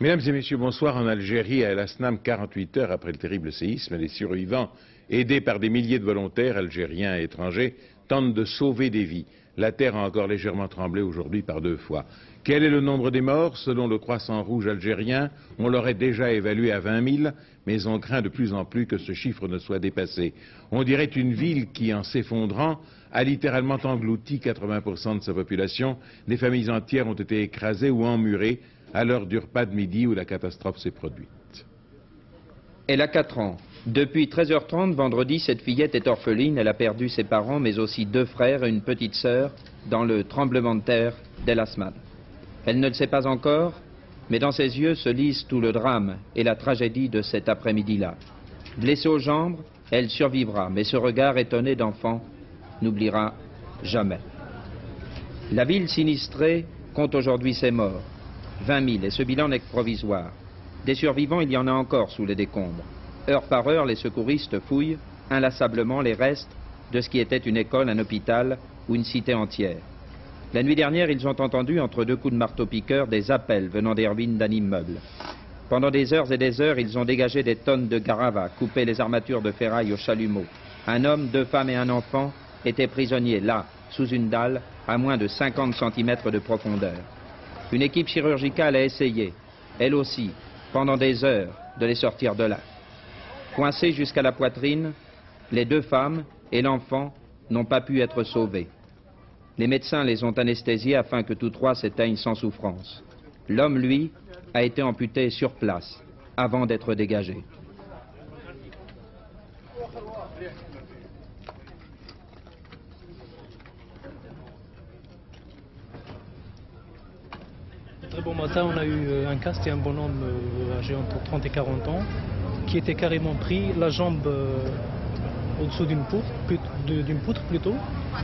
Mesdames et messieurs, bonsoir. En Algérie, à El Asnam, 48 heures après le terrible séisme, les survivants, aidés par des milliers de volontaires algériens et étrangers, tentent de sauver des vies. La terre a encore légèrement tremblé aujourd'hui par 2 fois. Quel est le nombre des morts? Selon le Croissant Rouge algérien, on l'aurait déjà évalué à 20 000, mais on craint de plus en plus que ce chiffre ne soit dépassé. On dirait une ville qui, en s'effondrant, a littéralement englouti 80% de sa population. Des familles entières ont été écrasées ou emmurées à l'heure du repas de midi où la catastrophe s'est produite. Elle a 4 ans. Depuis 13h30, vendredi, cette fillette est orpheline. Elle a perdu ses parents, mais aussi 2 frères et une petite sœur dans le tremblement de terre d'El Asnam. Elle ne le sait pas encore, mais dans ses yeux se lisent tout le drame et la tragédie de cet après-midi-là. Blessée aux jambes, elle survivra, mais ce regard étonné d'enfant n'oubliera jamais. La ville sinistrée compte aujourd'hui ses morts, 20 000, et ce bilan n'est que provisoire. Des survivants, il y en a encore sous les décombres. Heure par heure, les secouristes fouillent inlassablement les restes de ce qui était une école, un hôpital ou une cité entière. La nuit dernière, ils ont entendu, entre 2 coups de marteau-piqueur, des appels venant des ruines d'un immeuble. Pendant des heures et des heures, ils ont dégagé des tonnes de gravats, coupé les armatures de ferraille au chalumeau. Un homme, 2 femmes et un enfant étaient prisonniers là, sous une dalle, à moins de 50 cm de profondeur. Une équipe chirurgicale a essayé, elle aussi, pendant des heures, de les sortir de là. Coincés jusqu'à la poitrine, les 2 femmes et l'enfant n'ont pas pu être sauvés. Les médecins les ont anesthésiés afin que tous 3 s'éteignent sans souffrance. L'homme, lui, a été amputé sur place, avant d'être dégagé. Très bon matin, on a eu un cas, c'était un bonhomme âgé entre 30 et 40 ans, qui était carrément pris, la jambe au-dessous d'une poutre plutôt,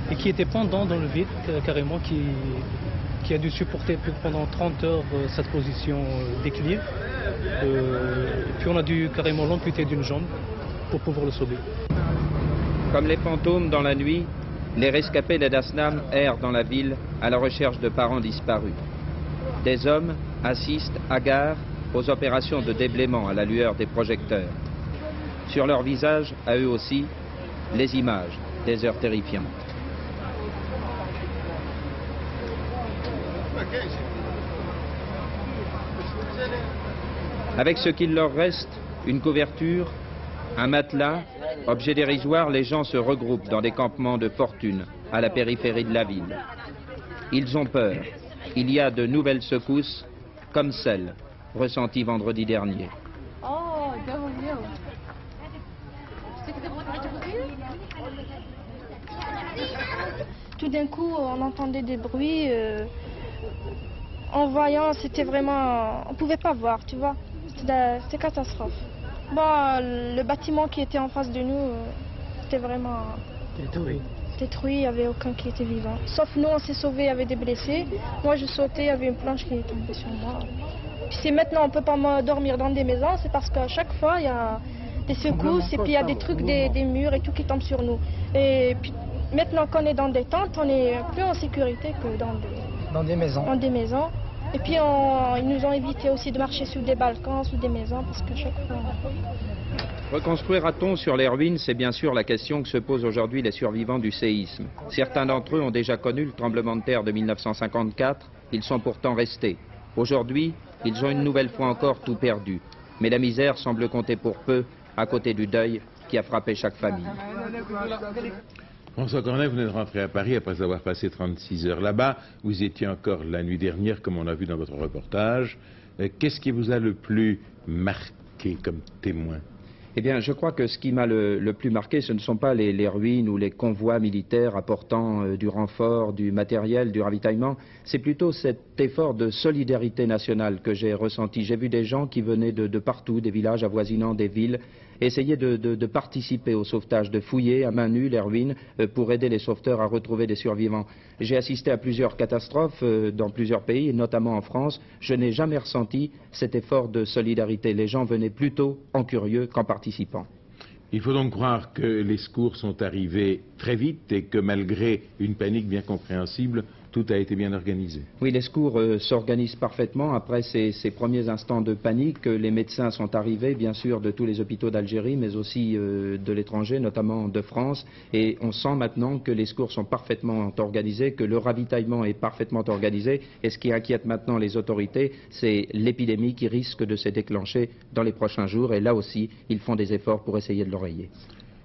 et qui était pendant dans le vide carrément, qui a dû supporter pendant 30 heures cette position d'équilibre. Puis on a dû carrément l'amputer d'une jambe pour pouvoir le sauver. Comme les fantômes dans la nuit, les rescapés d'El Asnam errent dans la ville à la recherche de parents disparus. Des hommes assistent, hagards, aux opérations de déblaiement à la lueur des projecteurs. Sur leurs visages, à eux aussi, les images des heures terrifiantes. Avec ce qu'il leur reste, une couverture, un matelas, objet dérisoire, les gens se regroupent dans des campements de fortune à la périphérie de la ville. Ils ont peur. Il y a de nouvelles secousses, comme celle ressentie vendredi dernier. Tout d'un coup, on entendait des bruits. En voyant, c'était vraiment... On ne pouvait pas voir, tu vois. C'était catastrophe. Bon, le bâtiment qui était en face de nous, c'était vraiment... détruit, il n'y avait aucun qui était vivant. Sauf nous, on s'est sauvés, il y avait des blessés. Moi, je sautais, il y avait une planche qui est tombée sur moi. Puis si maintenant on ne peut pas dormir dans des maisons, c'est parce qu'à chaque fois, il y a des secousses et puis il y a des trucs, des murs et tout qui tombent sur nous. Et puis maintenant qu'on est dans des tentes, on est plus en sécurité que dans des maisons. Et puis ils nous ont évité aussi de marcher sous des balcons, sous des maisons, parce que chaque fois... Reconstruira-t-on sur les ruines? C'est bien sûr la question que se posent aujourd'hui les survivants du séisme. Certains d'entre eux ont déjà connu le tremblement de terre de 1954, ils sont pourtant restés. Aujourd'hui, ils ont une nouvelle fois encore tout perdu. Mais la misère semble compter pour peu à côté du deuil qui a frappé chaque famille. François Cornet, vous venez de rentrer à Paris après avoir passé 36 heures là-bas. Vous étiez encore la nuit dernière, comme on a vu dans votre reportage. Qu'est-ce qui vous a le plus marqué comme témoin? Eh bien, je crois que ce qui m'a le plus marqué, ce ne sont pas les ruines ou les convois militaires apportant du renfort, du matériel, du ravitaillement. C'est plutôt cet effort de solidarité nationale que j'ai ressenti. J'ai vu des gens qui venaient de partout, des villages avoisinants des villes, essayer de participer au sauvetage, de fouiller à main nue les ruines pour aider les sauveteurs à retrouver des survivants. J'ai assisté à plusieurs catastrophes dans plusieurs pays, notamment en France. Je n'ai jamais ressenti cet effort de solidarité. Les gens venaient plutôt en curieux qu'en participant. Il faut donc croire que les secours sont arrivés très vite et que malgré une panique bien compréhensible, tout a été bien organisé. Oui, les secours s'organisent parfaitement. Après ces premiers instants de panique, les médecins sont arrivés, bien sûr, de tous les hôpitaux d'Algérie, mais aussi de l'étranger, notamment de France. Et on sent maintenant que les secours sont parfaitement organisés, que le ravitaillement est parfaitement organisé. Et ce qui inquiète maintenant les autorités, c'est l'épidémie qui risque de se déclencher dans les prochains jours. Et là aussi, ils font des efforts pour essayer de l'enrayer.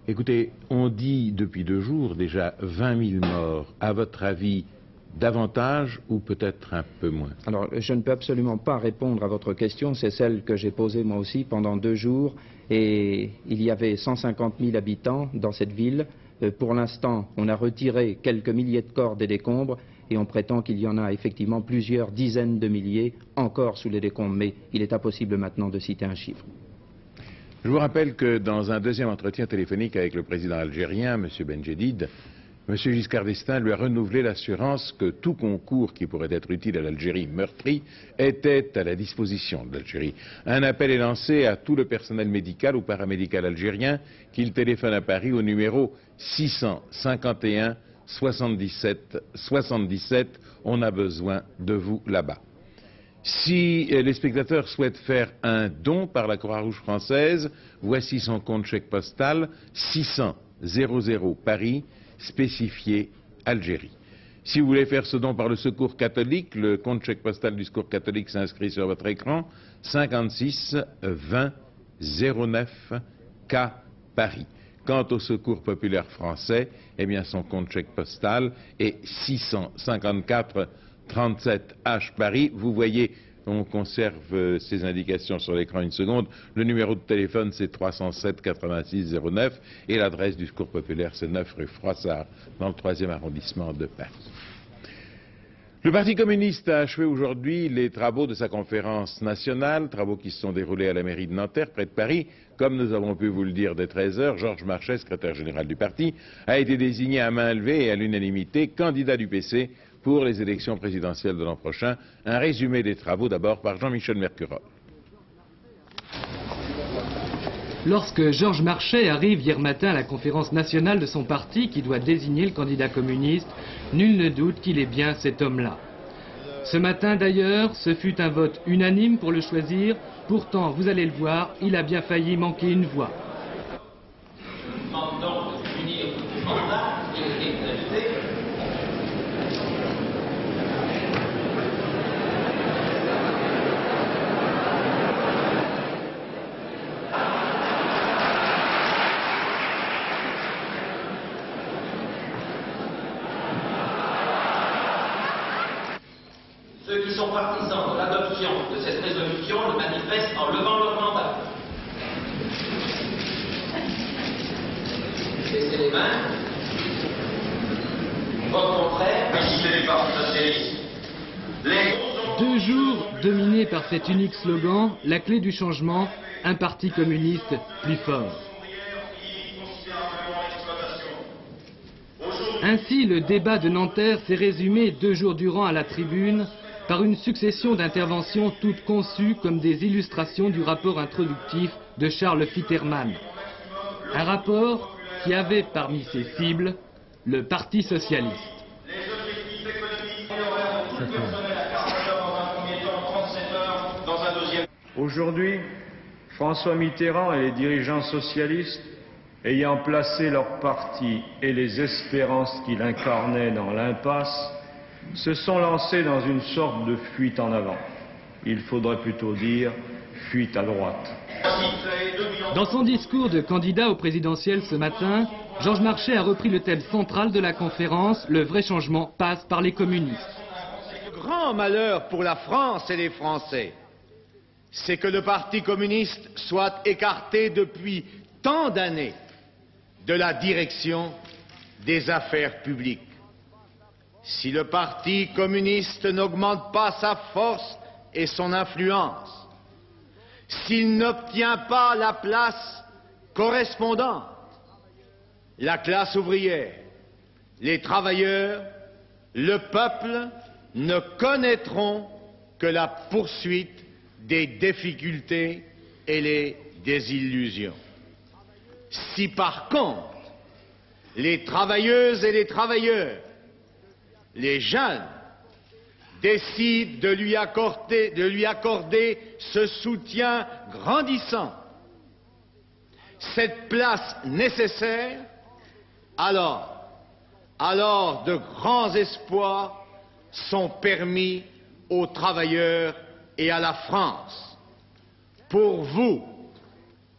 Écoutez, on dit depuis 2 jours déjà 20 000 morts. À votre avis, davantage ou peut-être un peu moins? Alors, je ne peux absolument pas répondre à votre question. C'est celle que j'ai posée moi aussi pendant 2 jours. Et il y avait 150 000 habitants dans cette ville. Pour l'instant, on a retiré quelques milliers de corps des décombres. Et on prétend qu'il y en a effectivement plusieurs dizaines de milliers encore sous les décombres. Mais il est impossible maintenant de citer un chiffre. Je vous rappelle que dans un deuxième entretien téléphonique avec le président algérien, M. Benjedid, M. Giscard d'Estaing lui a renouvelé l'assurance que tout concours qui pourrait être utile à l'Algérie meurtrie était à la disposition de l'Algérie. Un appel est lancé à tout le personnel médical ou paramédical algérien qu'il téléphone à Paris au numéro 651 77 77. On a besoin de vous là-bas. Si les spectateurs souhaitent faire un don par la Croix-Rouge française, voici son compte chèque postal 600 00 Paris, spécifié Algérie. Si vous voulez faire ce don par le Secours catholique, le compte chèque postal du Secours catholique s'inscrit sur votre écran, 56 20 09 K Paris. Quant au Secours populaire français, eh bien son compte chèque postal est 654 37 H Paris. Vous voyez, on conserve ces indications sur l'écran une seconde. Le numéro de téléphone, c'est 307 86 09 et l'adresse du Secours populaire, c'est 9 rue Froissart, dans le 3e arrondissement de Paris. Le Parti communiste a achevé aujourd'hui les travaux de sa conférence nationale, travaux qui se sont déroulés à la mairie de Nanterre, près de Paris. Comme nous avons pu vous le dire dès 13 heures, Georges Marchais, secrétaire général du parti, a été désigné à main levée et à l'unanimité candidat du PC pour les élections présidentielles de l'an prochain. Un résumé des travaux d'abord par Jean-Michel Mercurol. Lorsque Georges Marchais arrive hier matin à la conférence nationale de son parti qui doit désigner le candidat communiste, nul ne doute qu'il est bien cet homme-là. Ce matin d'ailleurs, ce fut un vote unanime pour le choisir. Pourtant, vous allez le voir, il a bien failli manquer une voix. Ceux qui sont partisans de l'adoption de cette résolution le manifestent en levant leur mandat. Baissez les mains. Vote contraire. Visitez les partis socialistes. 2 jours dominés par cet unique slogan, la clé du changement, un parti communiste plus fort. Ainsi, le débat de Nanterre s'est résumé 2 jours durant à la tribune par une succession d'interventions toutes conçues comme des illustrations du rapport introductif de Charles Fitterman. Un rapport qui avait parmi ses cibles le Parti socialiste. Aujourd'hui, François Mitterrand et les dirigeants socialistes, ayant placé leur parti et les espérances qu'il incarnait dans l'impasse, se sont lancés dans une sorte de fuite en avant. Il faudrait plutôt dire fuite à droite. Dans son discours de candidat au présidentiel ce matin, Georges Marchais a repris le thème central de la conférence, le vrai changement passe par les communistes. Le grand malheur pour la France et les Français, c'est que le Parti communiste soit écarté depuis tant d'années de la direction des affaires publiques. Si le Parti communiste n'augmente pas sa force et son influence, s'il n'obtient pas la place correspondante, la classe ouvrière, les travailleurs, le peuple ne connaîtront que la poursuite des difficultés et les désillusions. Si par contre, les travailleuses et les travailleurs, les jeunes décide de lui accorder ce soutien grandissant, cette place nécessaire, alors de grands espoirs sont permis aux travailleurs et à la France. Pour vous,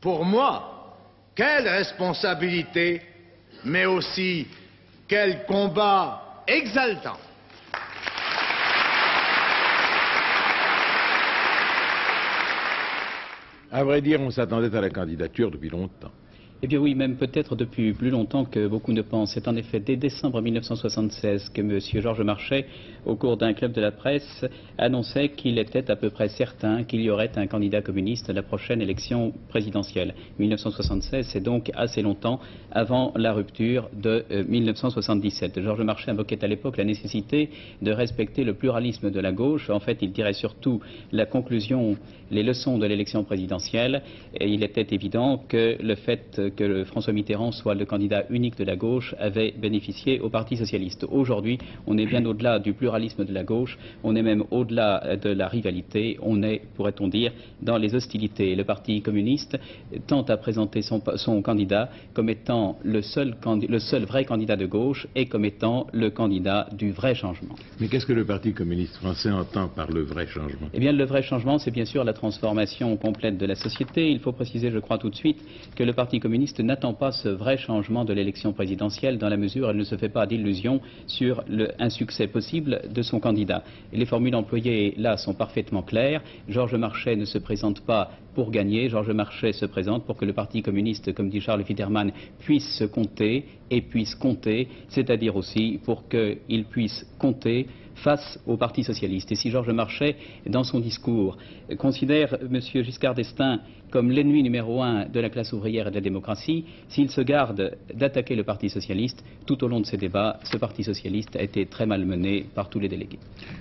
pour moi, quelle responsabilité, mais aussi quel combat exaltant. À vrai dire, on s'attendait à la candidature depuis longtemps. Eh bien oui, même peut-être depuis plus longtemps que beaucoup ne pensent. C'est en effet dès décembre 1976 que M. Georges Marchais, au cours d'un club de la presse, annonçait qu'il était à peu près certain qu'il y aurait un candidat communiste à la prochaine élection présidentielle. 1976, c'est donc assez longtemps avant la rupture de 1977. Georges Marchais invoquait à l'époque la nécessité de respecter le pluralisme de la gauche. En fait, il tirait surtout la conclusion, les leçons de l'élection présidentielle. Et il était évident que le fait que François Mitterrand soit le candidat unique de la gauche avait bénéficié au Parti socialiste. Aujourd'hui, on est bien au-delà du pluralisme de la gauche, on est même au-delà de la rivalité, on est, pourrait-on dire, dans les hostilités. Le Parti communiste tente à présenter son candidat comme étant le seul vrai candidat de gauche et comme étant le candidat du vrai changement. Mais qu'est-ce que le Parti communiste français entend par le vrai changement? Eh bien, le vrai changement, c'est bien sûr la transformation complète de la société. Il faut préciser, je crois tout de suite, que le Parti communiste n'attend pas ce vrai changement de l'élection présidentielle dans la mesure où elle ne se fait pas d'illusions sur un succès possible de son candidat. Et les formules employées là sont parfaitement claires. Georges Marchais ne se présente pas pour gagner. Georges Marchais se présente pour que le Parti communiste, comme dit Charles Fitterman, puisse se compter et puisse compter, c'est-à-dire aussi pour qu'il puisse compter face au Parti socialiste. Et si Georges Marchais, dans son discours, considère M. Giscard d'Estaing comme l'ennemi numéro un de la classe ouvrière et de la démocratie, s'il se garde d'attaquer le Parti socialiste, tout au long de ces débats, ce Parti socialiste a été très mal mené par tous les délégués.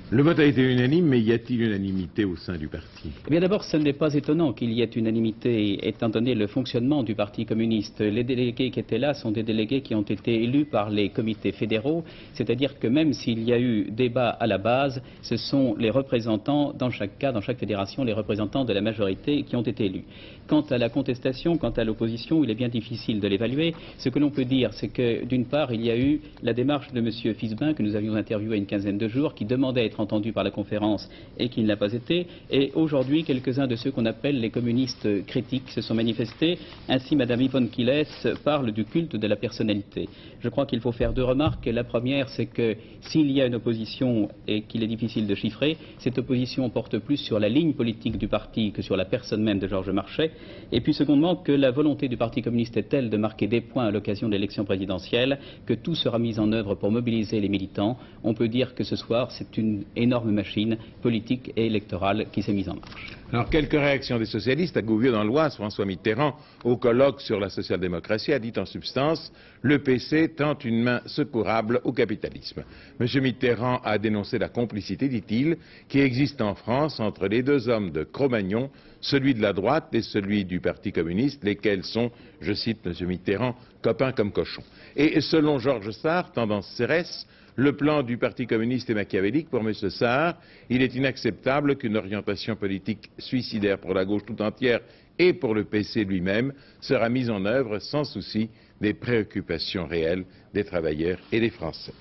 Le vote a été unanime, mais y a-t-il unanimité au sein du parti? Eh bien d'abord, ce n'est pas étonnant qu'il y ait unanimité, étant donné le fonctionnement du Parti communiste. Les délégués qui étaient là sont des délégués qui ont été élus par les comités fédéraux, c'est-à-dire que même s'il y a eu débat à la base, ce sont les représentants, dans chaque cas, dans chaque fédération, les représentants de la majorité qui ont été élus. Quant à la contestation, quant à l'opposition, il est bien difficile de l'évaluer. Ce que l'on peut dire, c'est que d'une part, il y a eu la démarche de M. Fisbin, que nous avions interviewé une quinzaine de jours, qui demandait à être entendu par la conférence et qui ne l'a pas été. Et aujourd'hui, quelques-uns de ceux qu'on appelle les communistes critiques se sont manifestés. Ainsi, Mme Yvonne Kiles parle du culte de la personnalité. Je crois qu'il faut faire deux remarques. La première, c'est que s'il y a une opposition et qu'il est difficile de chiffrer, cette opposition porte plus sur la ligne politique du parti que sur la personne même de Georges Marchais. Et puis secondement, que la volonté du Parti communiste est telle de marquer des points à l'occasion de l'élection présidentielle que tout sera mis en œuvre pour mobiliser les militants. On peut dire que ce soir, c'est une énorme machine politique et électorale qui s'est mise en marche. Alors, quelques réactions des socialistes. À Gouvieux, dans l'Oise, François Mitterrand, au colloque sur la social-démocratie, a dit en substance « Le PC tend une main secourable au capitalisme ». M. Mitterrand a dénoncé la complicité, dit-il, qui existe en France entre les deux hommes de Cro-Magnon, celui de la droite et celui du Parti communiste, lesquels sont, je cite M. Mitterrand, copains comme cochons. Et selon Georges Sarr, tendance CRS, le plan du Parti communiste est machiavélique. Pour M. Sarr, il est inacceptable qu'une orientation politique suicidaire pour la gauche tout entière et pour le PC lui-même sera mise en œuvre sans souci des préoccupations réelles des travailleurs et des Français.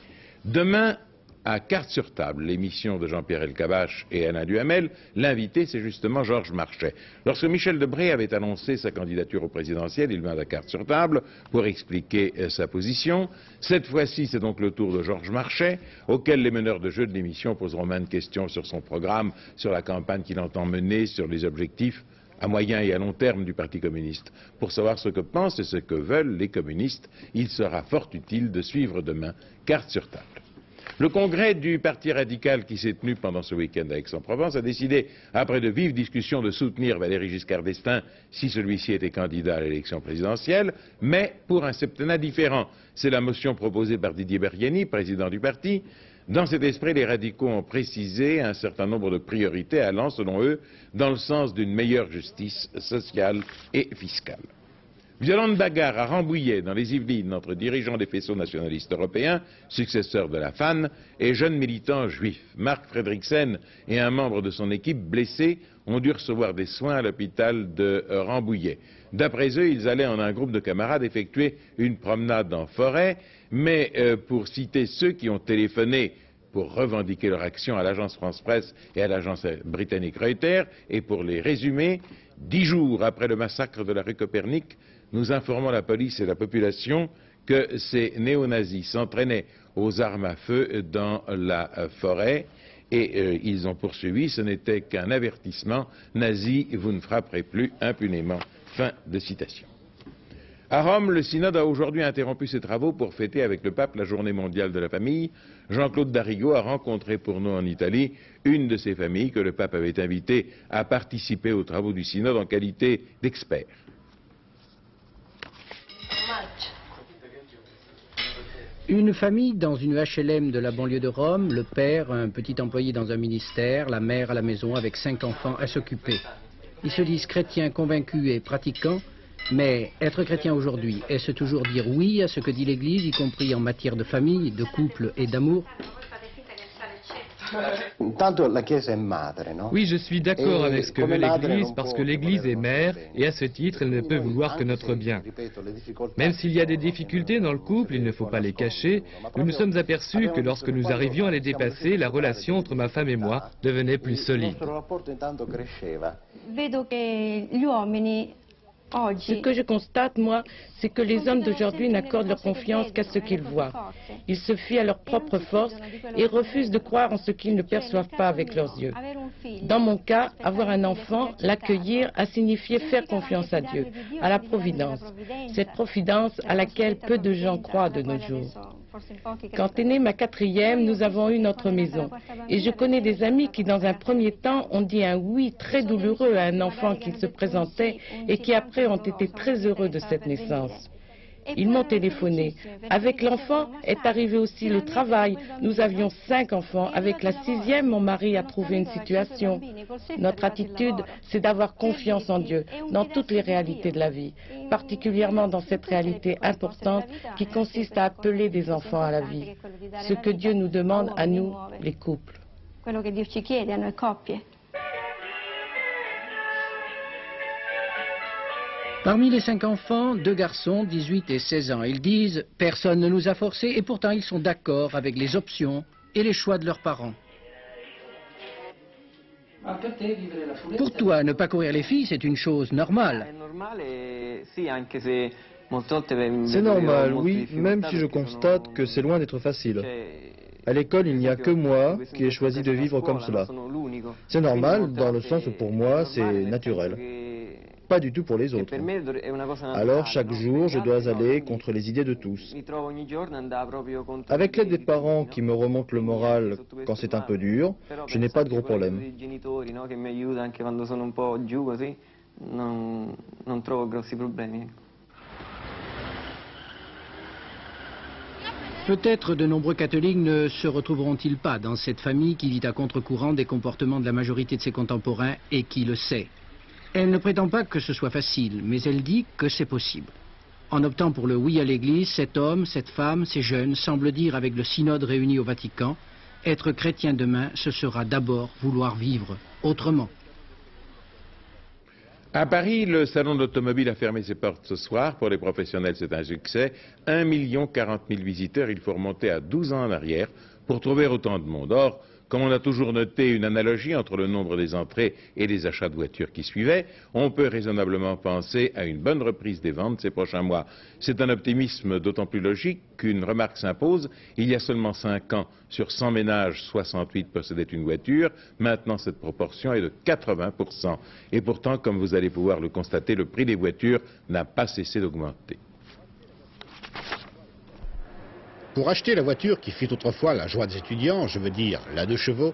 Demain, à Cartes sur table, l'émission de Jean-Pierre Elkabbach et Alain Duhamel, l'invité, c'est justement Georges Marchais. Lorsque Michel Debré avait annoncé sa candidature au présidentiel, il vint à Cartes sur table pour expliquer sa position. Cette fois-ci, c'est donc le tour de Georges Marchais, auquel les meneurs de jeu de l'émission poseront maintes questions sur son programme, sur la campagne qu'il entend mener, sur les objectifs à moyen et à long terme du Parti communiste. Pour savoir ce que pensent et ce que veulent les communistes, il sera fort utile de suivre demain Cartes sur table. Le congrès du Parti radical qui s'est tenu pendant ce week-end à Aix-en-Provence a décidé, après de vives discussions, de soutenir Valéry Giscard d'Estaing si celui-ci était candidat à l'élection présidentielle, mais pour un septennat différent. C'est la motion proposée par Didier Berriani, président du parti. Dans cet esprit, les radicaux ont précisé un certain nombre de priorités allant, selon eux, dans le sens d'une meilleure justice sociale et fiscale. Violente bagarre à Rambouillet, dans les Yvelines, entre dirigeants des faisceaux nationalistes européens, successeurs de la FAN, et jeunes militants juifs. Marc Fredriksen et un membre de son équipe blessés ont dû recevoir des soins à l'hôpital de Rambouillet. D'après eux, ils allaient en un groupe de camarades effectuer une promenade en forêt, mais pour citer ceux qui ont téléphoné pour revendiquer leur action à l'agence France-Presse et à l'agence britannique Reuters, et pour les résumer, 10 jours après le massacre de la rue Copernic, nous informons la police et la population que ces néo-nazis s'entraînaient aux armes à feu dans la forêt et ils ont poursuivi, ce n'était qu'un avertissement, nazis, vous ne frapperez plus impunément. Fin de citation. À Rome, le synode a aujourd'hui interrompu ses travaux pour fêter avec le pape la journée mondiale de la famille. Jean-Claude Darigo a rencontré pour nous en Italie une de ces familles que le pape avait invitée à participer aux travaux du synode en qualité d'expert. Une famille dans une HLM de la banlieue de Rome, le père, un petit employé dans un ministère, la mère à la maison avec 5 enfants à s'occuper. Ils se disent chrétiens convaincus et pratiquants, mais être chrétien aujourd'hui, est-ce toujours dire oui à ce que dit l'Église, y compris en matière de famille, de couple et d'amour? Oui, je suis d'accord avec ce que veut l'Église, parce que l'Église est mère, et à ce titre, elle ne peut vouloir que notre bien. Même s'il y a des difficultés dans le couple, il ne faut pas les cacher, nous nous sommes aperçus que lorsque nous arrivions à les dépasser, la relation entre ma femme et moi devenait plus solide. Ce que je constate, moi, c'est que les hommes d'aujourd'hui n'accordent leur confiance qu'à ce qu'ils voient. Ils se fient à leur propre force et refusent de croire en ce qu'ils ne perçoivent pas avec leurs yeux. Dans mon cas, avoir un enfant, l'accueillir, a signifié faire confiance à Dieu, à la providence. Cette providence à laquelle peu de gens croient de nos jours. Quand est née ma 4e, nous avons eu notre maison. Et je connais des amis qui, dans un premier temps, ont dit un oui très douloureux à un enfant qui se présentait et qui après ont été très heureux de cette naissance. Ils m'ont téléphoné. Avec l'enfant est arrivé aussi le travail. Nous avions 5 enfants. Avec la 6e, mon mari a trouvé une situation. Notre attitude, c'est d'avoir confiance en Dieu, dans toutes les réalités de la vie, particulièrement dans cette réalité importante qui consiste à appeler des enfants à la vie. Ce que Dieu nous demande à nous, les couples. Parmi les 5 enfants, 2 garçons, 18 et 16 ans. Ils disent « Personne ne nous a forcés » et pourtant ils sont d'accord avec les options et les choix de leurs parents. Pour toi, ne pas courir les filles, c'est une chose normale. C'est normal, oui, même si je constate que c'est loin d'être facile. À l'école, il n'y a que moi qui ai choisi de vivre comme cela. C'est normal, dans le sens où pour moi, c'est naturel. Pas du tout pour les autres. Alors, chaque jour, je dois aller contre les idées de tous. Avec l'aide des parents qui me remontent le moral quand c'est un peu dur, je n'ai pas de gros problèmes. Peut-être de nombreux catholiques ne se retrouveront-ils pas dans cette famille qui vit à contre-courant des comportements de la majorité de ses contemporains et qui le sait. Elle ne prétend pas que ce soit facile, mais elle dit que c'est possible. En optant pour le oui à l'Église, cet homme, cette femme, ces jeunes semblent dire avec le synode réuni au Vatican, être chrétien demain, ce sera d'abord vouloir vivre autrement. À Paris, le salon de l'automobile a fermé ses portes ce soir. Pour les professionnels, c'est un succès. 1 40 000 visiteurs, il faut remonter à 12 ans en arrière pour trouver autant de monde. Or, comme on a toujours noté une analogie entre le nombre des entrées et les achats de voitures qui suivaient, on peut raisonnablement penser à une bonne reprise des ventes ces prochains mois. C'est un optimisme d'autant plus logique qu'une remarque s'impose. Il y a seulement 5 ans, sur 100 ménages, 68 possédaient une voiture. Maintenant, cette proportion est de 80%. Et pourtant, comme vous allez pouvoir le constater, le prix des voitures n'a pas cessé d'augmenter. Pour acheter la voiture qui fit autrefois la joie des étudiants, je veux dire la 2 chevaux,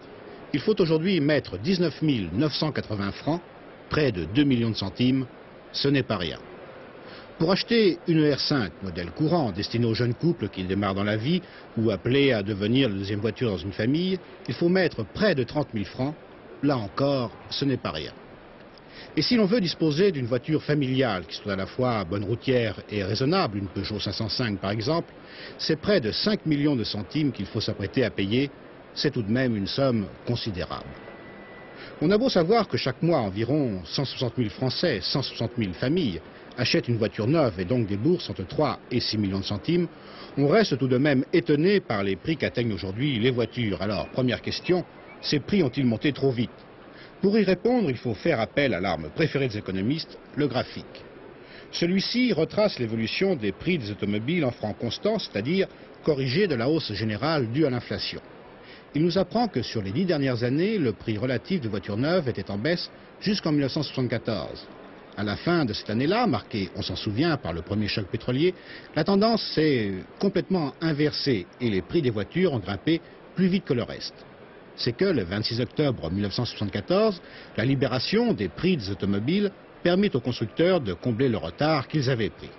il faut aujourd'hui mettre 19 980 francs, près de 2 millions de centimes, ce n'est pas rien. Pour acheter une R5 modèle courant destinée aux jeunes couples qui démarrent dans la vie ou appelés à devenir la deuxième voiture dans une famille, il faut mettre près de 30 000 francs, là encore, ce n'est pas rien. Et si l'on veut disposer d'une voiture familiale qui soit à la fois bonne routière et raisonnable, une Peugeot 505 par exemple, c'est près de 5 millions de centimes qu'il faut s'apprêter à payer. C'est tout de même une somme considérable. On a beau savoir que chaque mois, environ 160 000 Français, 160 000 familles achètent une voiture neuve et donc déboursent entre 3 et 6 millions de centimes, on reste tout de même étonné par les prix qu'atteignent aujourd'hui les voitures. Alors, première question, ces prix ont-ils monté trop vite? Pour y répondre, il faut faire appel à l'arme préférée des économistes, le graphique. Celui-ci retrace l'évolution des prix des automobiles en francs constants, c'est-à-dire corrigés de la hausse générale due à l'inflation. Il nous apprend que sur les 10 dernières années, le prix relatif de voitures neuves était en baisse jusqu'en 1974. À la fin de cette année-là, marquée, on s'en souvient, par le premier choc pétrolier, la tendance s'est complètement inversée et les prix des voitures ont grimpé plus vite que le reste. C'est que le 26 octobre 1974, la libération des prix des automobiles permit aux constructeurs de combler le retard qu'ils avaient pris.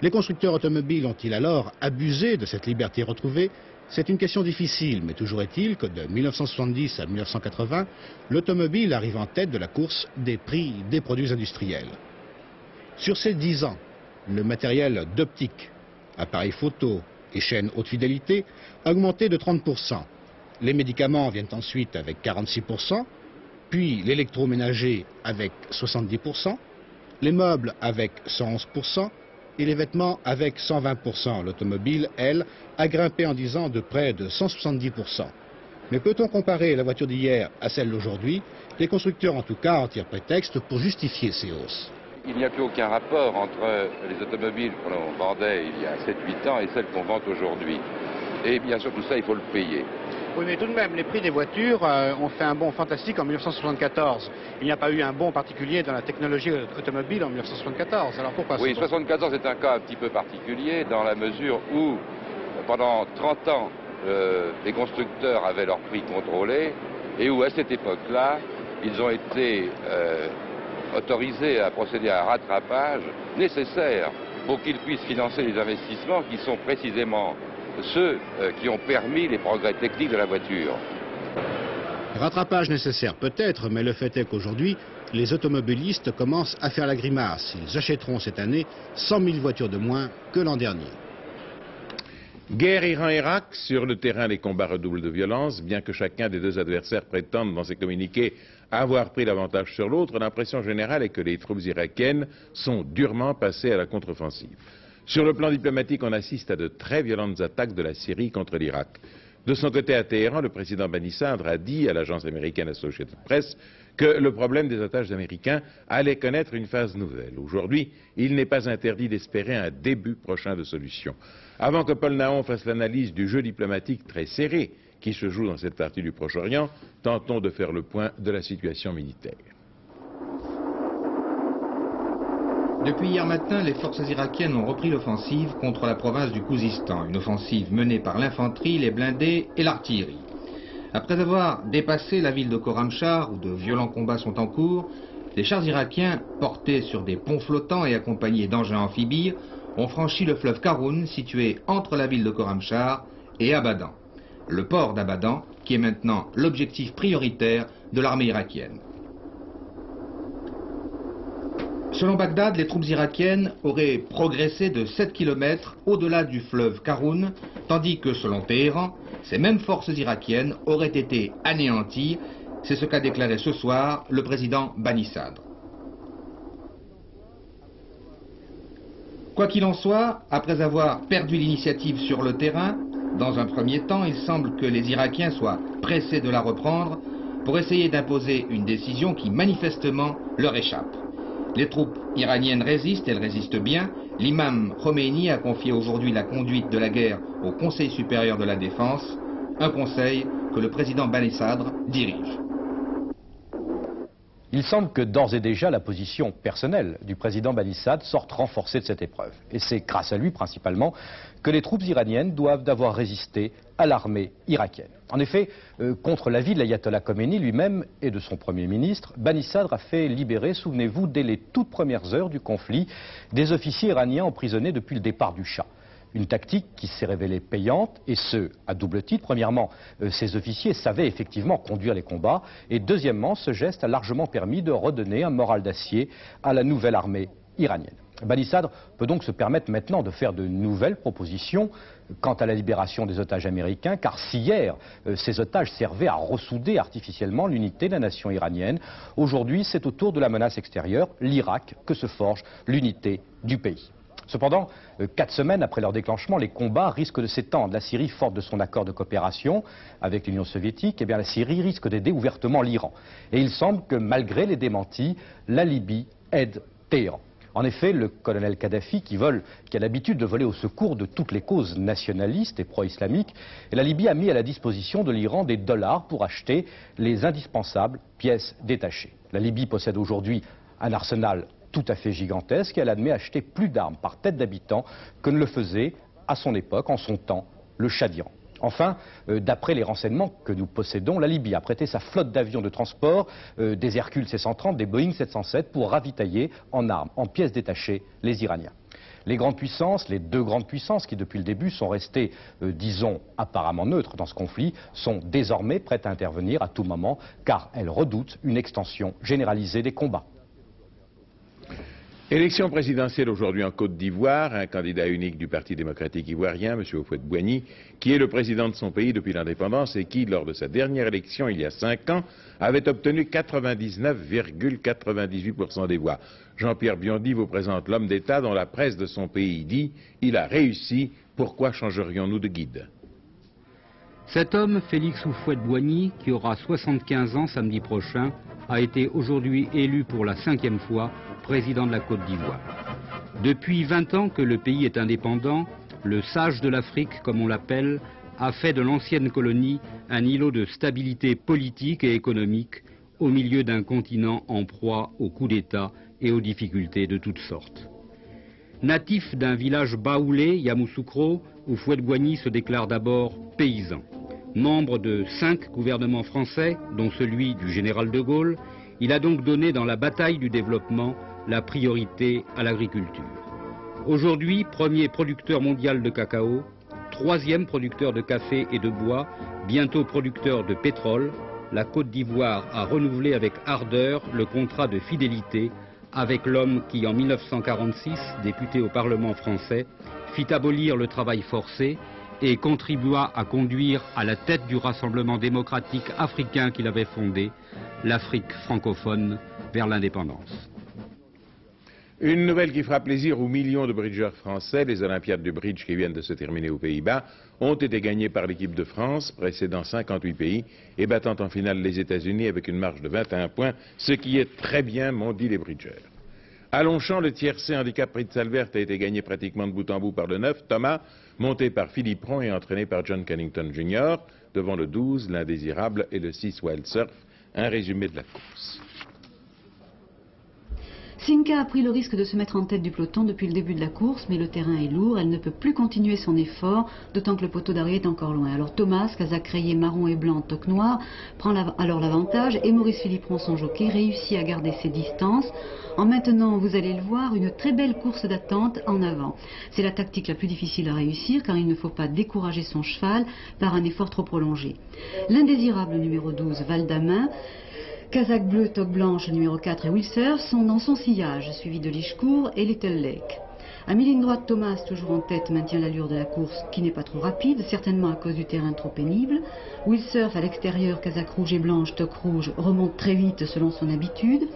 Les constructeurs automobiles ont-ils alors abusé de cette liberté retrouvée? C'est une question difficile, mais toujours est-il que de 1970 à 1980, l'automobile arrive en tête de la course des prix des produits industriels. Sur ces 10 ans, le matériel d'optique, appareils photo et chaînes haute fidélité a augmenté de 30%. Les médicaments viennent ensuite avec 46%, puis l'électroménager avec 70%, les meubles avec 111%, et les vêtements avec 120%. L'automobile, elle, a grimpé en 10 ans de près de 170%. Mais peut-on comparer la voiture d'hier à celle d'aujourd'hui? Les constructeurs, en tout cas, en tirent prétexte pour justifier ces hausses. Il n'y a plus aucun rapport entre les automobiles que l'on vendait il y a 7-8 ans et celles qu'on vend aujourd'hui. Et bien sûr, tout ça, il faut le payer. Oui, mais tout de même, les prix des voitures ont fait un bond fantastique en 1974. Il n'y a pas eu un bond particulier dans la technologie automobile en 1974. Alors pourquoi? Oui, 1974 est un cas un petit peu particulier dans la mesure où, pendant 30 ans, les constructeurs avaient leurs prix contrôlés et où, à cette époque-là, ils ont été autorisés à procéder à un rattrapage nécessaire pour qu'ils puissent financer les investissements qui sont précisément ceux qui ont permis les progrès techniques de la voiture. Rattrapage nécessaire peut-être, mais le fait est qu'aujourd'hui, les automobilistes commencent à faire la grimace. Ils achèteront cette année 100 000 voitures de moins que l'an dernier. Guerre Iran-Irak, sur le terrain les combats redoublent de violence, bien que chacun des deux adversaires prétende dans ses communiqués avoir pris l'avantage sur l'autre, l'impression générale est que les troupes irakiennes sont durement passées à la contre-offensive. Sur le plan diplomatique, on assiste à de très violentes attaques de la Syrie contre l'Irak. De son côté, à Téhéran, le président Bani Sadr a dit à l'agence américaine Associated Press que le problème des otages américains allait connaître une phase nouvelle. Aujourd'hui, il n'est pas interdit d'espérer un début prochain de solution. Avant que Paul Nahon fasse l'analyse du jeu diplomatique très serré qui se joue dans cette partie du Proche-Orient, tentons de faire le point de la situation militaire. Depuis hier matin, les forces irakiennes ont repris l'offensive contre la province du Khouzistan, une offensive menée par l'infanterie, les blindés et l'artillerie. Après avoir dépassé la ville de Khorramshahr, où de violents combats sont en cours, les chars irakiens, portés sur des ponts flottants et accompagnés d'engins amphibies, ont franchi le fleuve Karun, situé entre la ville de Khorramshahr et Abadan. Le port d'Abadan, qui est maintenant l'objectif prioritaire de l'armée irakienne. Selon Bagdad, les troupes irakiennes auraient progressé de 7 km au-delà du fleuve Karun, tandis que selon Téhéran, ces mêmes forces irakiennes auraient été anéanties. C'est ce qu'a déclaré ce soir le président Bani Sadr. Quoi qu'il en soit, après avoir perdu l'initiative sur le terrain, dans un premier temps, il semble que les Irakiens soient pressés de la reprendre pour essayer d'imposer une décision qui manifestement leur échappe. Les troupes iraniennes résistent, elles résistent bien. L'imam Khomeini a confié aujourd'hui la conduite de la guerre au Conseil supérieur de la défense, un conseil que le président Bani Sadr dirige. Il semble que d'ores et déjà la position personnelle du président Bani Sadr sorte renforcée de cette épreuve. Et c'est grâce à lui principalement que les troupes iraniennes doivent d'avoir résisté à l'armée irakienne. En effet, contre l'avis de l'ayatollah Khomeini lui-même et de son Premier ministre, Bani Sadr a fait libérer, souvenez-vous, dès les toutes premières heures du conflit, des officiers iraniens emprisonnés depuis le départ du Shah. Une tactique qui s'est révélée payante, et ce, à double titre. Premièrement, ces officiers savaient effectivement conduire les combats, et deuxièmement, ce geste a largement permis de redonner un moral d'acier à la nouvelle armée iranienne. Bani Sadr peut donc se permettre maintenant de faire de nouvelles propositions quant à la libération des otages américains, car si hier, ces otages servaient à ressouder artificiellement l'unité de la nation iranienne, aujourd'hui c'est au tour de la menace extérieure, l'Irak, que se forge l'unité du pays. Cependant, 4 semaines après leur déclenchement, les combats risquent de s'étendre. La Syrie, forte de son accord de coopération avec l'Union soviétique, eh bien la Syrie risque d'aider ouvertement l'Iran. Et il semble que malgré les démentis, la Libye aide Téhéran. En effet, le colonel Kadhafi, qui a l'habitude de voler au secours de toutes les causes nationalistes et pro-islamiques, la Libye a mis à la disposition de l'Iran des dollars pour acheter les indispensables pièces détachées. La Libye possède aujourd'hui un arsenal tout à fait gigantesque et elle admet acheter plus d'armes par tête d'habitant que ne le faisait à son époque, en son temps, le Shah d'Iran. Enfin, d'après les renseignements que nous possédons, la Libye a prêté sa flotte d'avions de transport, des Hercule C-130, des Boeing 707, pour ravitailler en armes, en pièces détachées, les Iraniens. Les grandes puissances, les 2 grandes puissances qui depuis le début sont restées, disons, apparemment neutres dans ce conflit, sont désormais prêtes à intervenir à tout moment, car elles redoutent une extension généralisée des combats. Élection présidentielle aujourd'hui en Côte d'Ivoire, un candidat unique du Parti démocratique ivoirien, M. Houphouët-Boigny, qui est le président de son pays depuis l'indépendance et qui, lors de sa dernière élection il y a 5 ans, avait obtenu 99,98% des voix. Jean-Pierre Biondi vous présente l'homme d'État dont la presse de son pays dit « Il a réussi, pourquoi changerions-nous de guide ?» Cet homme, Félix Houphouët-Boigny, qui aura 75 ans samedi prochain, a été aujourd'hui élu pour la 5e fois président de la Côte d'Ivoire. Depuis 20 ans que le pays est indépendant, le sage de l'Afrique, comme on l'appelle, a fait de l'ancienne colonie un îlot de stabilité politique et économique au milieu d'un continent en proie aux coups d'État et aux difficultés de toutes sortes. Natif d'un village baoulé, Yamoussoukro, Houphouët-Boigny se déclare d'abord paysan. Membre de 5 gouvernements français, dont celui du général de Gaulle, il a donc donné dans la bataille du développement la priorité à l'agriculture. Aujourd'hui, premier producteur mondial de cacao, 3e producteur de café et de bois, bientôt producteur de pétrole, la Côte d'Ivoire a renouvelé avec ardeur le contrat de fidélité avec l'homme qui, en 1946, député au Parlement français, fit abolir le travail forcé et contribua à conduire à la tête du Rassemblement démocratique africain qu'il avait fondé, l'Afrique francophone, vers l'indépendance. Une nouvelle qui fera plaisir aux millions de bridgeurs français. Les Olympiades du bridge qui viennent de se terminer aux Pays-Bas ont été gagnées par l'équipe de France, précédant 58 pays et battant en finale les États-Unis avec une marge de 21 points, ce qui est très bien, m'ont dit les bridgeurs. À Longchamp, le tiercé handicap Prix de Salvert a été gagné pratiquement de bout en bout par le 9, Thomas, monté par Philippe Ron et entraîné par John Cannington Jr., devant le 12, l'Indésirable, et le 6, Wild Surf. Un résumé de la course. Sinka a pris le risque de se mettre en tête du peloton depuis le début de la course, mais le terrain est lourd, elle ne peut plus continuer son effort, d'autant que le poteau d'arrivée est encore loin. Alors Thomas, casaque rayé marron et blanc, toque noir, prend alors l'avantage et Maurice Philippon, son jockey, réussit à garder ses distances en maintenant, vous allez le voir, une très belle course d'attente en avant. C'est la tactique la plus difficile à réussir car il ne faut pas décourager son cheval par un effort trop prolongé. L'Indésirable numéro 12, Valdamin, Casaque bleu, toque blanche, numéro 4 et Wilser sont dans son sillage, suivi de Lichecourt et Little Lake. À mi-ligne droite, Thomas, toujours en tête, maintient l'allure de la course qui n'est pas trop rapide, certainement à cause du terrain trop pénible. Wilsurf à l'extérieur, casaque rouge et blanche, toque rouge, remonte très vite selon son habitude.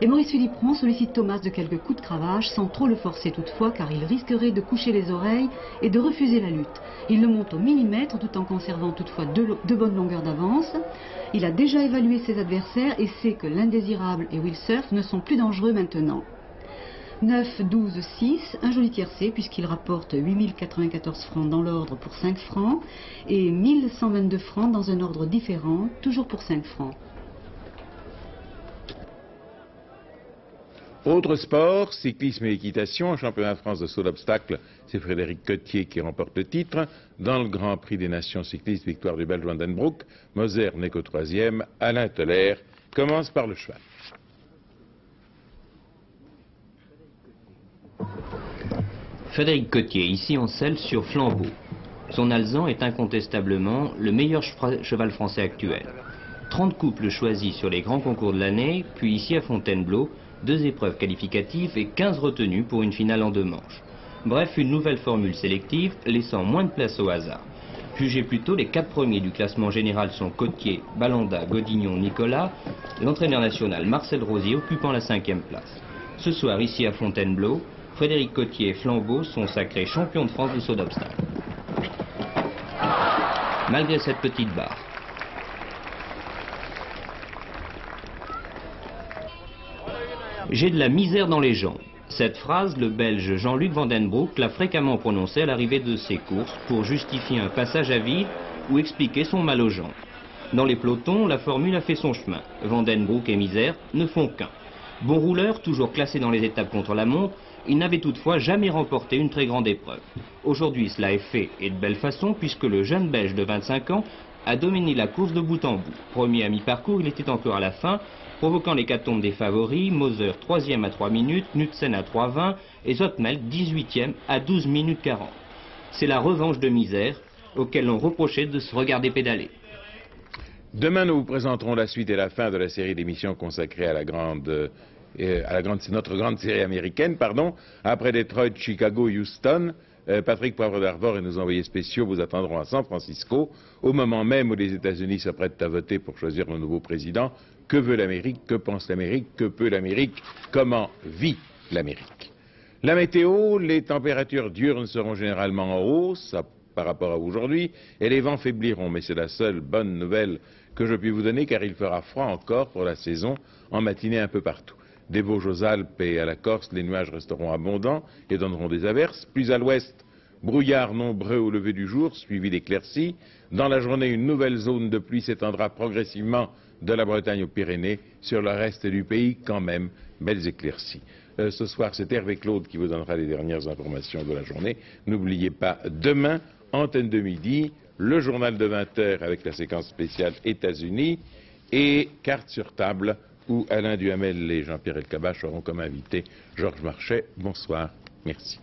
Et Maurice Philippon sollicite Thomas de quelques coups de cravache, sans trop le forcer toutefois, car il risquerait de coucher les oreilles et de refuser la lutte. Il le monte au millimètre, tout en conservant toutefois deux bonnes longueurs d'avance. Il a déjà évalué ses adversaires et sait que l'Indésirable et Wilsurf ne sont plus dangereux maintenant. 9, 12, 6, un joli tiercé puisqu'il rapporte 8094 francs dans l'ordre pour 5 francs et 1122 francs dans un ordre différent, toujours pour 5 francs. Autre sport, cyclisme et équitation, championnat de France de saut d'obstacle, c'est Frédéric Cottier qui remporte le titre. Dans le Grand Prix des Nations cyclistes, victoire du Belge Vandenbroek, Moser n'est qu'au 3e, Alain Teller commence par le cheval. Frédéric Cottier, ici en selle sur Flambeau. Son alezan est incontestablement le meilleur cheval français actuel. 30 couples choisis sur les grands concours de l'année, puis ici à Fontainebleau, 2 épreuves qualificatives et 15 retenues pour une finale en 2 manches. Bref, une nouvelle formule sélective, laissant moins de place au hasard. Jugez plutôt, les 4 premiers du classement général sont Cottier, Balanda, Godignon, Nicolas, l'entraîneur national Marcel Rosier occupant la 5e place. Ce soir, ici à Fontainebleau, Frédéric Cottier et Flambeau sont sacrés champions de France de saut d'obstacle. Malgré cette petite barre. J'ai de la misère dans les jambes. Cette phrase, le Belge Jean-Luc Vandenbroek l'a fréquemment prononcée à l'arrivée de ses courses pour justifier un passage à vide ou expliquer son mal aux jambes. Dans les pelotons, la formule a fait son chemin. Vandenbroek et Misère ne font qu'un. Bon rouleur, toujours classé dans les étapes contre la montre, il n'avait toutefois jamais remporté une très grande épreuve. Aujourd'hui, cela est fait et de belle façon puisque le jeune Belge de 25 ans a dominé la course de bout en bout. Premier à mi-parcours, il était encore à la fin, provoquant l'hécatombe des favoris, Moser 3e à 3 minutes, Knudsen à 3,20 et Zottmelk 18e à 12 minutes 40. C'est la revanche de Misère, auquel on reprochait de se regarder pédaler. Demain, nous vous présenterons la suite et la fin de la série d'émissions consacrée à notre grande série américaine, après Detroit, Chicago, Houston. Patrick Poivre d'Arvor et nos envoyés spéciaux vous attendront à San Francisco, au moment même où les États-Unis s'apprêtent à voter pour choisir le nouveau président. Que veut l'Amérique? Que pense l'Amérique? Que peut l'Amérique? Comment vit l'Amérique? La météo, les températures diurnes seront généralement en hausse par rapport à aujourd'hui, et les vents faibliront, mais c'est la seule bonne nouvelle que je puis vous donner, car il fera froid encore pour la saison, en matinée un peu partout. Des Vosges aux Alpes et à la Corse, les nuages resteront abondants et donneront des averses. Plus à l'ouest, brouillard nombreux au lever du jour, suivi d'éclaircies. Dans la journée, une nouvelle zone de pluie s'étendra progressivement de la Bretagne aux Pyrénées. Sur le reste du pays, quand même, belles éclaircies. Ce soir, c'est Hervé Claude qui vous donnera les dernières informations de la journée. N'oubliez pas, demain, antenne de midi, le journal de 20h avec la séquence spéciale États-Unis et carte sur table, où Alain Duhamel et Jean-Pierre Elkabbach auront comme invité Georges Marchais. Bonsoir, merci.